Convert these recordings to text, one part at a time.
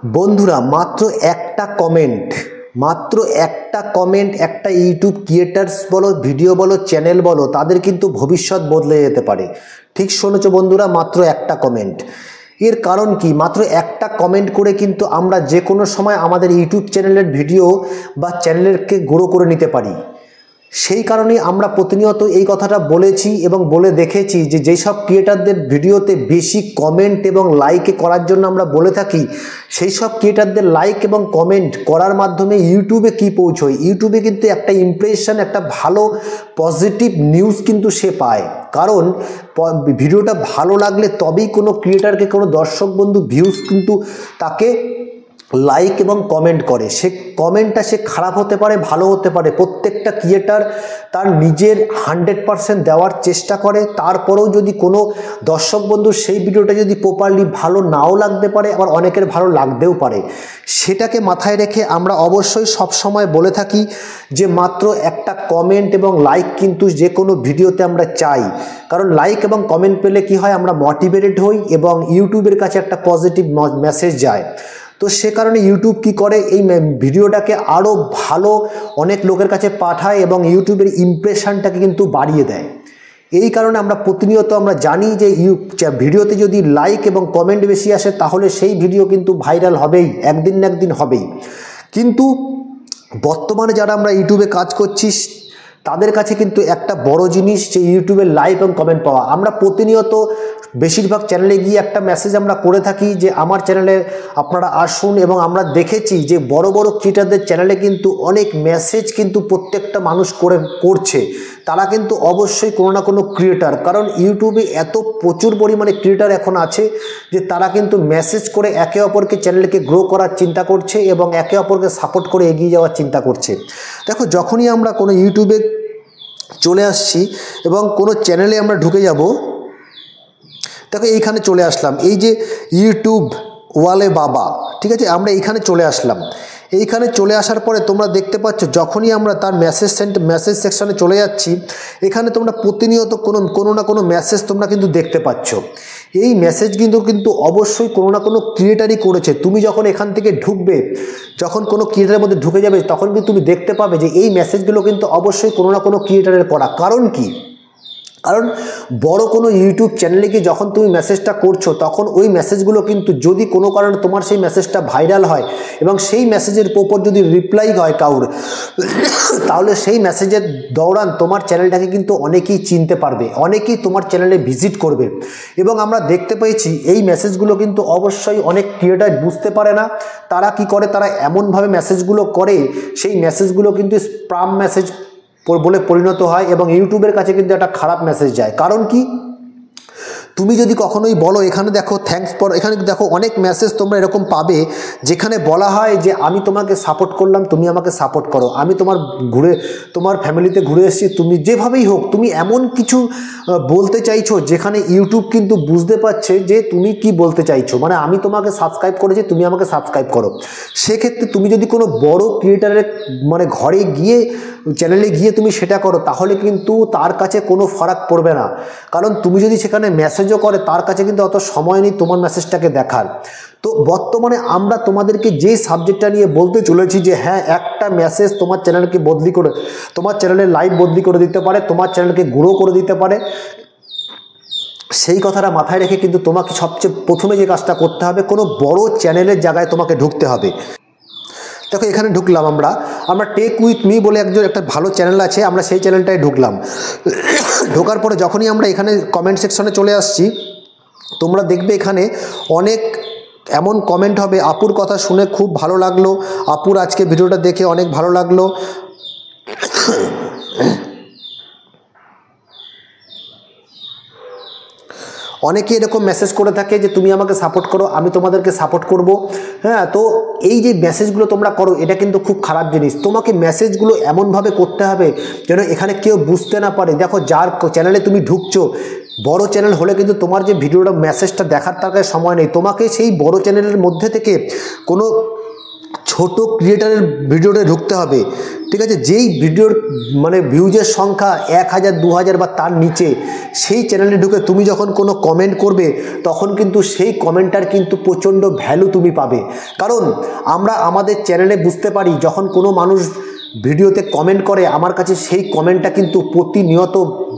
বন্ধুরা মাত্র একটা কমেন্ট একটা ইউটিউব ক্রিয়েটার্স বলো, ভিডিও বলো, চ্যানেল বলো, তাদের কিন্তু ভবিষ্যৎ বদলে যেতে পারে। ঠিক শুনেছো বন্ধুরা, মাত্র একটা কমেন্ট। এর কারণ কি? মাত্র একটা কমেন্ট করে কিন্তু আমরা যে কোনো সময় আমাদের ইউটিউব চ্যানেলের ভিডিও বা চ্যানেলকে গ্রো করে নিতে পারি। সেই কারণেই আমরা প্রতিনিয়ত এই কথাটা বলেছি এবং বলে দেখেছি যে যেই সব ক্রিয়েটারদের ভিডিওতে বেশি কমেন্ট এবং লাইক করার জন্য আমরা বলে থাকি, সেই সব ক্রিয়েটারদের লাইক এবং কমেন্ট করার মাধ্যমে ইউটিউবে কি পৌঁছয়, ইউটিউবে কিন্তু একটা ইমপ্রেশন, একটা ভালো পজিটিভ নিউজ কিন্তু সে পায়। কারণ ভিডিওটা ভালো লাগলে তবেই কোনো ক্রিয়েটারকে, কোনো দর্শক বন্ধু ভিউজ কিন্তু তাকে লাইক এবং কমেন্ট করে। সে কমেন্টটা সে খারাপ হতে পারে, ভালো হতে পারে। প্রত্যেকটা ক্রিয়েটার তার নিজের 100% দেওয়ার চেষ্টা করে। তারপরেও যদি কোনো দর্শক বন্ধু সেই ভিডিওটা যদি প্রপারলি ভালো নাও লাগতে পারে, আবার অনেকের ভালো লাগতেও পারে। সেটাকে মাথায় রেখে আমরা অবশ্যই সব সময় বলে থাকি যে মাত্র একটা কমেন্ট এবং লাইক কিন্তু যে কোনো ভিডিওতে আমরা চাই। কারণ লাইক এবং কমেন্ট পেলে কি হয়, আমরা মোটিভেটেড হই এবং ইউটিউবের কাছে একটা পজিটিভ মেসেজ যায়। তো সে কারণে ইউটিউব কি করে, এই ভিডিওটাকে আরও ভালো অনেক লোকের কাছে পাঠায় এবং ইউটিউবের ইমপ্রেশনটাকে কিন্তু বাড়িয়ে দেয়। এই কারণে আমরা প্রতিনিয়ত আমরা জানি যে ভিডিওতে যদি লাইক এবং কমেন্ট বেশি আসে তাহলে সেই ভিডিও কিন্তু ভাইরাল হবেই, একদিন না একদিন হবেই। কিন্তু বর্তমানে যারা আমরা ইউটিউবে কাজ করছি তাদের কাছে কিন্তু একটা বড় জিনিস যে ইউটিউবের লাইক এবং কমেন্ট পাওয়া। আমরা প্রতিনিয়ত বেশিরভাগ চ্যানেলে গিয়ে একটা মেসেজ আমরা করে থাকি যে আমার চ্যানেলে আপনারা আসুন, এবং আমরা দেখেছি যে বড় বড় ক্রিয়েটারদের চ্যানেলে কিন্তু অনেক মেসেজ কিন্তু প্রত্যেকটা মানুষ করছে। তারা কিন্তু অবশ্যই কোনো না কোনো ক্রিয়েটার, কারণ ইউটিউবে এত প্রচুর পরিমাণে ক্রিয়েটার এখন আছে যে তারা কিন্তু মেসেজ করে একে অপরকে চ্যানেলকে গ্রো করার চিন্তা করছে এবং একে অপরকে সাপোর্ট করে এগিয়ে যাওয়ার চিন্তা করছে। দেখো, যখনই আমরা কোনো ইউটিউবে চলে আসছি এবং কোনো চ্যানেলে আমরা ঢুকে যাব, দেখো এইখানে চলে আসলাম, এই যে ইউটিউব ওয়ালে বাবা, ঠিক আছে, আমরা এইখানে চলে আসলাম। এইখানে চলে আসার পরে তোমরা দেখতে পাচ্ছ যখনই আমরা তার মেসেজ সেকশানে চলে যাচ্ছি, এখানে তোমরা প্রতিনিয়ত কোনো না কোনো মেসেজ তোমরা কিন্তু দেখতে পাচ্ছ। এই মেসেজ কিন্তু অবশ্যই কোনো না কোনো ক্রিয়েটারই করেছে। তুমি যখন এখান থেকে ঢুকবে, যখন কোনো ক্রিয়েটারের মধ্যে ঢুকে যাবে, তখন কিন্তু তুমি দেখতে পাবে যে এই মেসেজগুলো কিন্তু অবশ্যই কোনো না কোনো ক্রিয়েটারের করা। কারণ কি? কারণ বড় কোনো ইউটিউব চ্যানেলে গিয়ে যখন তুমি মেসেজটা করছো, তখন ওই মেসেজগুলো কিন্তু যদি কোনো কারণে তোমার সেই মেসেজটা ভাইরাল হয় এবং সেই মেসেজের উপর যদি রিপ্লাই হয় কাউর, তাহলে সেই মেসেজের দৌড়ান তোমার চ্যানেলটাকে কিন্তু অনেকেই চিনতে পারবে, অনেকেই তোমার চ্যানেলে ভিজিট করবে। এবং আমরা দেখতে পেয়েছি এই মেসেজগুলো কিন্তু অবশ্যই অনেক ক্রিয়েটার বুঝতে পারে না। তারা কি করে, তারা এমনভাবে মেসেজগুলো করে, সেই মেসেজগুলো কিন্তু স্প্যাম মেসেজ বলে পরিণত হয় এবং ইউটিউবের কাছে কিন্তু একটা খারাপ মেসেজ যায়। কারণ কি? তুমি যদি কখনোই বলো, এখানে দেখো থ্যাঙ্কস ফর, এখানে দেখো অনেক মেসেজ তোমরা এরকম পাবে যেখানে বলা হয় যে আমি তোমাকে সাপোর্ট করলাম, তুমি আমাকে সাপোর্ট করো, আমি তোমার ফ্যামিলিতে ঘুরে এসেছি, তুমি যেভাবেই হোক তুমি এমন কিছু বলতে চাইছো যেখানে ইউটিউব কিন্তু বুঝতে পারছে যে তুমি কি বলতে চাইছো, মানে আমি তোমাকে সাবস্ক্রাইব করেছি, তুমি আমাকে সাবস্ক্রাইব করো। সেক্ষেত্রে তুমি যদি কোনো বড় ক্রিয়েটারের মানে ঘরে গিয়ে, চ্যানেলে গিয়ে তুমি সেটা করো, তাহলে কিন্তু তার কাছে কোনো ফারাক পড়বে না। কারণ তুমি যদি সেখানে মেসেজও করে, তার কাছে কিন্তু অত সময় নেই তোমার মেসেজটাকে দেখার। তো বর্তমানে আমরা তোমাদেরকে যে সাবজেক্টটা নিয়ে বলতে চলেছি যে হ্যাঁ, একটা মেসেজ তোমার চ্যানেলকে তোমার চ্যানেলের লাইভ বদলি করে দিতে পারে, তোমার চ্যানেলকে গ্রো করে দিতে পারে। সেই কথাটা মাথায় রেখে কিন্তু তোমাকে সবচেয়ে প্রথমে যে কাজটা করতে হবে, কোনো বড় চ্যানেলের জায়গায় তোমাকে ঢুকতে হবে। দেখো, এখানে ঢুকলাম আমরা টেক উইথ মি বলে একটা ভালো চ্যানেল আছে, আমরা সেই চ্যানেলটায় ঢুকলাম। ঢোকার পরে যখনই আমরা এখানে কমেন্ট সেকশনে চলে আসছি, তোমরা দেখবে এখানে অনেক এমন কমেন্ট হবে, আপুর কথা শুনে খুব ভালো লাগলো, আপুর আজকে ভিডিওটা দেখে অনেক ভালো লাগলো। অনেকে এরকম মেসেজ করে থাকে যে তুমি আমাকে সাপোর্ট করো, আমি তোমাদেরকে সাপোর্ট করব। হ্যাঁ, তো এই যে মেসেজগুলো তোমরা করো, এটা কিন্তু খুব খারাপ জিনিস। তোমাকে মেসেজগুলো এমনভাবে করতে হবে যেন এখানে কেউ বুঝতে না পারে। দেখো, যার চ্যানেলে তুমি ঢুকছো, বড় চ্যানেল হলে কিন্তু তোমার যে ভিডিওটা মেসেজটা দেখার তার কাছে সময় নেই। তোমাকে সেই বড় চ্যানেলের মধ্যে থেকে কোনো ছোট ক্রিয়েটারের ভিডিওতে ঢুকতে হবে, ঠিক আছে? যেই ভিডিওর মানে ভিউজের সংখ্যা 1000 2000 বা তার নিচে, সেই চ্যানেলে ঢুকে তুমি যখন কোনো কমেন্ট করবে তখন কিন্তু সেই কমেন্টটার কিন্তু প্রচণ্ড ভ্যালু তুমি পাবে। কারণ আমরা আমাদের চ্যানেলে বুঝতে পারি যখন কোনো মানুষ ভিডিওতে কমেন্ট করে, আমার কাছে সেই কমেন্টটা কিন্তু প্রতিনিয়ত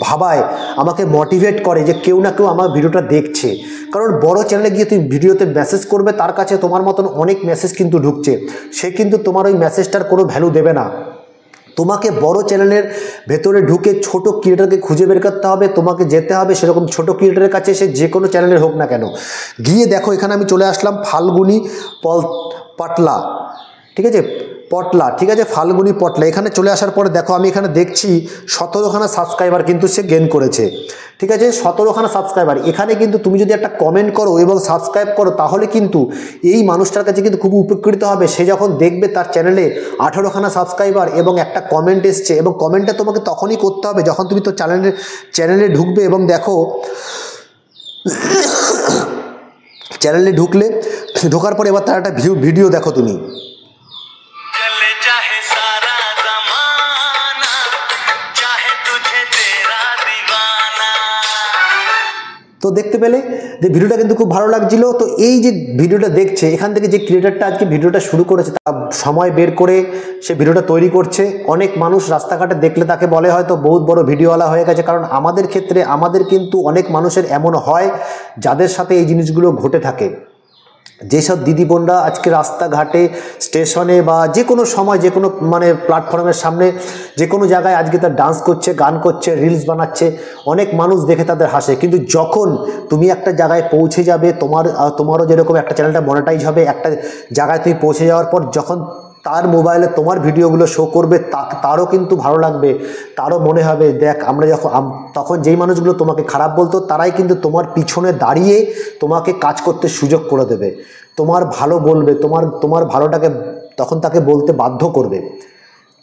ভাবায়, আমাকে মোটিভেট করে যে কেউ না কেউ আমার ভিডিওটা দেখছে। কারণ বড় চ্যানেলে গিয়ে তুমি ভিডিওতে মেসেজ করবে, তার কাছে তোমার মতন অনেক মেসেজ কিন্তু ঢুকছে, সে কিন্তু তোমার ওই মেসেজটার কোনো ভ্যালু দেবে না। তোমাকে বড় চ্যানেলের ভেতরে ঢুকে ছোট ক্রিয়েটারকে খুঁজে বের করতে হবে, তোমাকে যেতে হবে সেরকম ছোট ক্রিয়েটারের কাছে, সে যে কোনো চ্যানেলের হোক না কেন। গিয়ে দেখো এখানে আমি চলে আসলাম ফাল্গুনি পাটলা, ঠিক আছে, পটলা, ঠিক আছে, ফাল্গুনি পটলা। এখানে চলে আসার পরে দেখো আমি এখানে দেখছি 17খানা সাবস্ক্রাইবার কিন্তু সে গেইন করেছে, ঠিক আছে, 17খানা সাবস্ক্রাইবার। এখানে কিন্তু তুমি যদি একটা কমেন্ট করো এবং সাবস্ক্রাইব করো তাহলে কিন্তু এই মানুষটার কাছে কিন্তু খুব উপকৃত হবে। সে যখন দেখবে তার চ্যানেলে 18খানা সাবস্ক্রাইবার এবং একটা কমেন্ট এসছে, এবং কমেন্টটা তোমাকে তখনই করতে হবে যখন তুমি তো চ্যানেলে ঢুকবে এবং দেখো চ্যানেলে ঢোকার পরে এবার তার একটা ভিডিও দেখো তুমি। তো দেখতে পেলে যে ভিডিওটা কিন্তু খুব ভালো লাগছিল। তো এই যে ভিডিওটা দেখছে, এখান থেকে যে ক্রিয়েটারটা আজকে ভিডিওটা শুরু করেছে, তার সময় বের করে সে ভিডিওটা তৈরি করছে। অনেক মানুষ রাস্তাঘাটে দেখলে তাকে বলে হয়তো বহুত বড় ভিডিওওয়ালা হয়ে গেছে, কারণ আমাদের ক্ষেত্রে আমাদের কিন্তু অনেক মানুষের এমন হয় যাদের সাথে এই জিনিসগুলো ঘটে থাকে। যেসব দিদি বোনরা আজকে রাস্তাঘাটে, স্টেশনে বা যে কোনো সময় যে কোনো মানে প্ল্যাটফর্মের সামনে যে কোনো জায়গায় আজকে তার ডান্স করছে, গান করছে, রিলস বানাচ্ছে, অনেক মানুষ দেখে তাদের হাসে। কিন্তু যখন তুমি একটা জায়গায় পৌঁছে যাবে, তোমারও যেরকম একটা চ্যানেলটা মনিটাইজ হবে, একটা জায়গায় তুমি পৌঁছে যাওয়ার পর যখন তার মোবাইলে তোমার ভিডিওগুলো শো করবে, তারও কিন্তু ভালো লাগবে, তারও মনে হবে দেখ আমরা তখন যেই মানুষগুলো তোমাকে খারাপ বলতো তারাই কিন্তু তোমার পিছনে দাঁড়িয়ে তোমাকে কাজ করতে সুযোগ করে দেবে, তোমার ভালো বলবে, তোমার ভালোটাকে তখন তাকে বলতে বাধ্য করবে,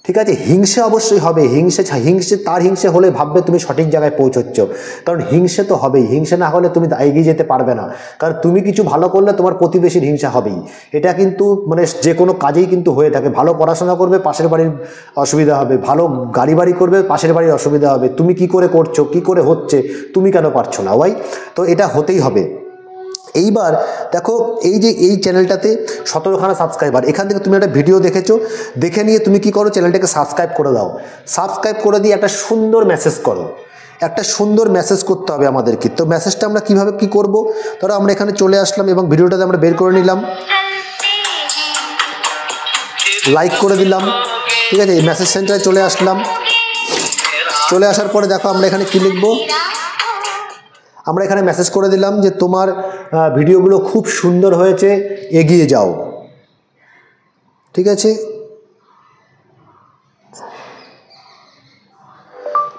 ঠিক আছে? হিংসে অবশ্যই হবে, তার হিংসে হলে ভাববে তুমি সঠিক জায়গায় পৌঁছচ্ছ, কারণ হিংসে তো হবেই, হিংসে না হলে তুমি এগিয়ে যেতে পারবে না। কারণ তুমি কিছু ভালো করলে তোমার প্রতিবেশীর হিংসা হবেই, এটা কিন্তু মানে যে কোনো কাজেই কিন্তু হয়ে থাকে। ভালো পড়াশোনা করবে, পাশের বাড়ির অসুবিধা হবে, ভালো গাড়ি বাড়ি করবে, পাশের বাড়ির অসুবিধা হবে, তুমি কি করে করছো, কি করে হচ্ছে, তুমি কেন পারছো না ভাই? তো এটা হতেই হবে। এইবার দেখো এই যে এই চ্যানেলটাতে 17খানা সাবস্ক্রাইবার, এখান থেকে তুমি একটা ভিডিও দেখেছো, দেখে নিয়ে তুমি কি করো, চ্যানেলটাকে সাবস্ক্রাইব করে দাও। সাবস্ক্রাইব করে দিয়ে একটা সুন্দর মেসেজ করো, একটা সুন্দর মেসেজ করতে হবে আমাদেরকে। তো মেসেজটা আমরা কিভাবে কি করব, ধরো আমরা এখানে চলে আসলাম এবং ভিডিওটাতে আমরা বের করে নিলাম, লাইক করে দিলাম, ঠিক আছে, এই মেসেজ সেন্টারে চলে আসলাম। চলে আসার পরে দেখো আমরা এখানে কি লিখবো, আমরা এখানে মেসেজ করে দিলাম যে তোমার ভিডিওগুলো খুব সুন্দর হয়েছে, এগিয়ে যাও, ঠিক আছে,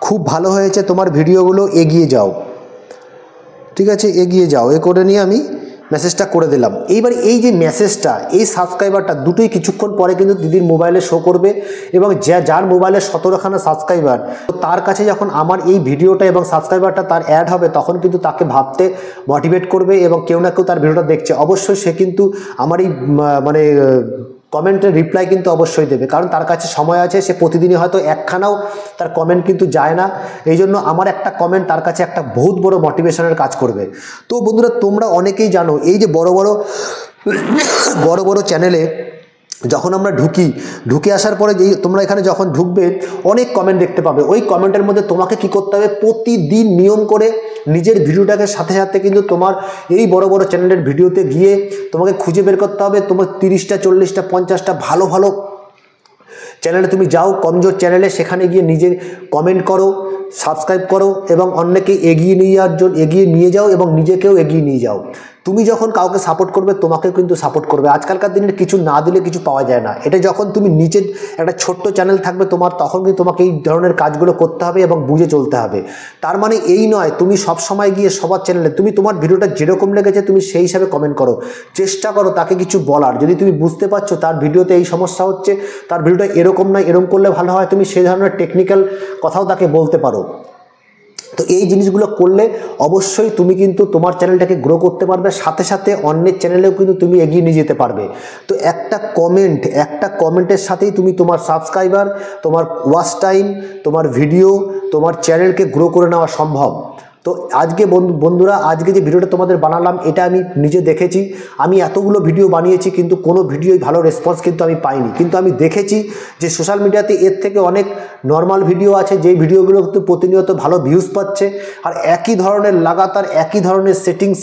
খুব ভালো হয়েছে তোমার ভিডিওগুলো, এগিয়ে যাও, ঠিক আছে, এগিয়ে যাও, এ করে নিয়ে আমি মেসেজটা করে দিলাম। এইবার এই যে মেসেজটা, এই সাবস্ক্রাইবারটা দুটোই কিছুক্ষণ পরে কিন্তু দিদির মোবাইলে শো করবে, এবং যার মোবাইলে 17খানা সাবস্ক্রাইবার, তার কাছে যখন আমার এই ভিডিওটা এবং সাবস্ক্রাইবারটা তার অ্যাড হবে, তখন কিন্তু তাকে ভাবতে মোটিভেট করবে এবং কেউ না কেউ তার ভিডিওটা দেখছে, অবশ্যই সে কিন্তু আমার এই মানে কমেন্টের রিপ্লাই কিন্তু অবশ্যই দেবে, কারণ তার কাছে সময় আছে, সে প্রতিদিনই হয়তো একখানাও তার কমেন্ট কিন্তু যায় না। এই জন্য আমার একটা কমেন্ট তার কাছে একটা বহুত বড় মোটিভেশনের কাজ করবে। তো বন্ধুরা তোমরা অনেকেই জানো এই যে বড় বড় চ্যানেলে যখন আমরা ঢুকে আসার পরে যেই তোমরা এখানে যখন ঢুকবে অনেক কমেন্ট দেখতে পাবে। ওই কমেন্টের মধ্যে তোমাকে কি করতে হবে, প্রতিদিন নিয়ম করে নিজের ভিডিওটাকে সাথে সাথে কিন্তু তোমার এই বড় চ্যানেলের ভিডিওতে গিয়ে তোমাকে খুঁজে বের করতে হবে। তোমার 30টা 40টা 50টা ভালো চ্যানেলে তুমি যাও, কমজোর চ্যানেলে, সেখানে গিয়ে নিজের কমেন্ট করো, সাবস্ক্রাইব করো এবং অন্যকে এগিয়ে নিয়ে যাও এবং নিজেকেও এগিয়ে নিয়ে যাও। তুমি যখন কাউকে সাপোর্ট করবে তোমাকেও কিন্তু সাপোর্ট করবে। আজকালকার দিনে কিছু না দিলে কিছু পাওয়া যায় না। এটা যখন তুমি নিজের একটা ছোট্ট চ্যানেল থাকবে তোমার, তখন কিন্তু তোমাকে এই ধরনের কাজগুলো করতে হবে এবং বুঝে চলতে হবে। তার মানে এই নয় তুমি সব সময় গিয়ে সবার চ্যানেলে তুমি তোমার ভিডিওটা যেরকম লেগেছে তুমি সেই হিসাবে কমেন্ট করো, চেষ্টা করো তাকে কিছু বলার। যদি তুমি বুঝতে পারছো তার ভিডিওতে এই সমস্যা হচ্ছে, তার ভিডিওটা এরকম নয়, এরকম করলে ভালো হয়, তুমি সেই ধরনের টেকনিক্যাল কথাও তাকে বলতে পারো। তো এই জিনিসগুলো করলে অবশ্যই তুমি কিন্তু তোমার চ্যানেলটাকে গ্রো করতে পারবে, সাথে সাথে অন্যের চ্যানেলেও কিন্তু তুমি এগিয়ে নিয়ে যেতে পারবে। তো একটা কমেন্টের সাথেই তুমি তোমার সাবস্ক্রাইবার, তোমার ওয়াচ টাইম, তোমার ভিডিও, তোমার চ্যানেলকে গ্রো করে নেওয়া সম্ভব। তো আজকে বন্ধুরা, আজকে যে ভিডিওটা তোমাদের বানালাম এটা আমি নিজে দেখেছি। আমি এতগুলো ভিডিও বানিয়েছি কিন্তু কোনো ভিডিওই ভালো রেসপন্স কিন্তু আমি পাইনি, কিন্তু আমি দেখেছি যে সোশ্যাল মিডিয়াতে এর থেকে অনেক নর্মাল ভিডিও আছে যেই ভিডিওগুলো কিন্তু প্রতিনিয়ত ভালো ভিউজ পাচ্ছে, আর একই ধরনের লাগাতার একই ধরনের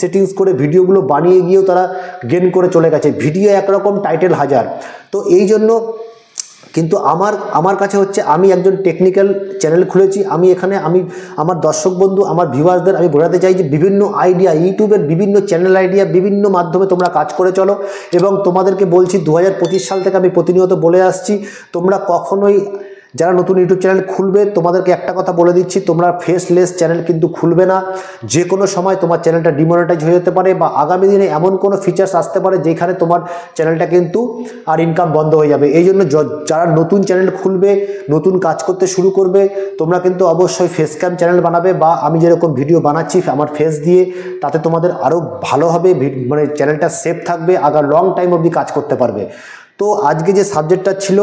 সেটিংস করে ভিডিওগুলো বানিয়ে গিয়েও তারা গেন করে চলে গেছে। ভিডিও একরকম, টাইটেল হাজার। তো এই জন্য কিন্তু আমার কাছে হচ্ছে, আমি একজন টেকনিক্যাল চ্যানেল খুলেছি। আমি এখানে আমার দর্শক বন্ধু, আমার ভিউয়ার্সদের আমি বোঝাতে চাই যে বিভিন্ন আইডিয়া, ইউটিউবের বিভিন্ন চ্যানেল আইডিয়া, বিভিন্ন মাধ্যমে তোমরা কাজ করে চলো। এবং তোমাদেরকে বলছি 2025 সাল থেকে আমি প্রতিনিয়ত বলে আসছি, তোমরা কখনোই, যারা নতুন ইউটিউব চ্যানেল খুলবে তোমাদেরকে একটা কথা বলে দিচ্ছি, তোমরা ফেসলেস চ্যানেল কিন্তু খুলবে না। যে কোনো সময় তোমার চ্যানেলটা ডিমনিটাইজ হয়ে যেতে পারে, বা আগামী দিনে এমন কোনো ফিচার্স আসতে পারে যেখানে তোমার চ্যানেলটা কিন্তু আর ইনকাম বন্ধ হয়ে যাবে। এই জন্য যারা নতুন চ্যানেল খুলবে, নতুন কাজ করতে শুরু করবে, তোমরা কিন্তু অবশ্যই ফেস ক্যাম চ্যানেল বানাবে, বা আমি যেরকম ভিডিও বানাচ্ছি আমার ফেস দিয়ে, তাতে তোমাদের আরও ভালো হবে, মানে চ্যানেলটা সেফ থাকবে, আগার লং টাইম অবধি কাজ করতে পারবে। তো আজকে যে সাবজেক্টটা ছিল,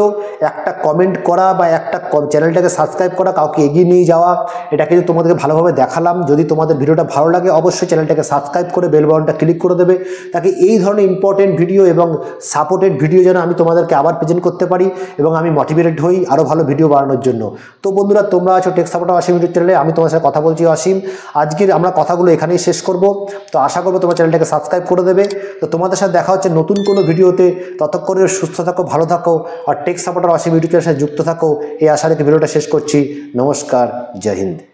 একটা কমেন্ট করা বা একটা চ্যানেলটাকে সাবস্ক্রাইব করা, কাউকে এগিয়ে নিয়ে যাওয়া, এটা কিন্তু তোমাদেরকে ভালোভাবে দেখালাম। যদি তোমাদের ভিডিওটা ভালো লাগে অবশ্যই চ্যানেলটাকে সাবস্ক্রাইব করে বেল বাটনটা ক্লিক করে দেবে, তাকে এই ধরনের ইম্পর্টেন্ট ভিডিও এবং সাপোর্টেড ভিডিও যেন আমি তোমাদেরকে আবার প্রেজেন্ট করতে পারি এবং আমি মোটিভেটেড হই আরও ভালো ভিডিও বানানোর জন্য। তো বন্ধুরা, তোমরা আছো টেক সাপোর্টার অসীম ইউটিউব চ্যানেলে, আমি তোমার সাথে কথা বলছি অসীম। আজকের আমরা কথাগুলো এখানেই শেষ করব। তো আশা করবো তোমার চ্যানেলটাকে সাবস্ক্রাইব করে দেবে। তো তোমাদের সাথে দেখা হচ্ছে নতুন কোনো ভিডিওতে। ততক্ষণে সুস্থ থাকো, ভালো থাকো, আর টেক সাপোর্টার অসীম ইউটিউব চ্যানেলের সাথে যুক্ত থাকো, এই আশা রেখে ভিডিওটা শেষ করছি। নমস্কার, জয় হিন্দ।